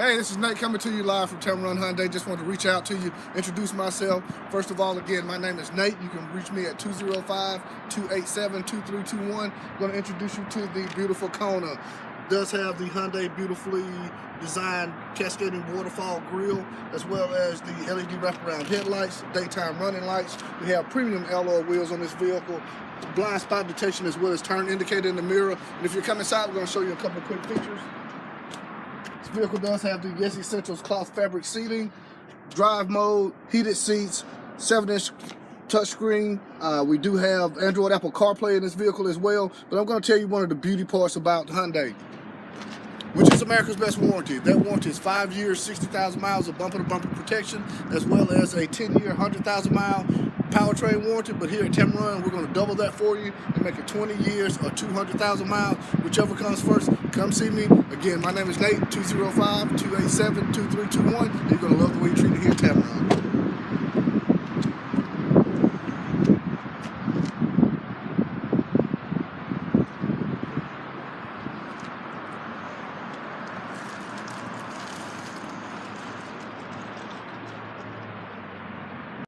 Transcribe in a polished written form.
Hey, this is Nate coming to you live from Tameron Hyundai. Just wanted to reach out to you, introduce myself. First of all, again, my name is Nate. You can reach me at 205-287-2321. I'm going to introduce you to the beautiful Kona. Does have the Hyundai beautifully designed cascading waterfall grille, as well as the LED wraparound headlights, daytime running lights. We have premium alloy wheels on this vehicle, blind spot detection, as well as turn indicator in the mirror. And if you're coming inside, we're going to show you a couple of quick pictures. This vehicle does have the Yes Essentials cloth fabric seating, drive mode, heated seats, 7-inch touchscreen. We do have Android Apple CarPlay in this vehicle as well. But I'm going to tell you one of the beauty parts about Hyundai, which is America's best warranty. That warranty is 5 years, 60,000 miles of bumper-to-bumper protection, as well as a 10-year, 100,000-mile powertrain warranty. But here at Tameron, we're going to double that for you and make it 20 years or 200,000 miles, whichever comes first. Come see me. Again, my name is Nate, 205-287-2321. You're going to love the way you treat it here at Tameron.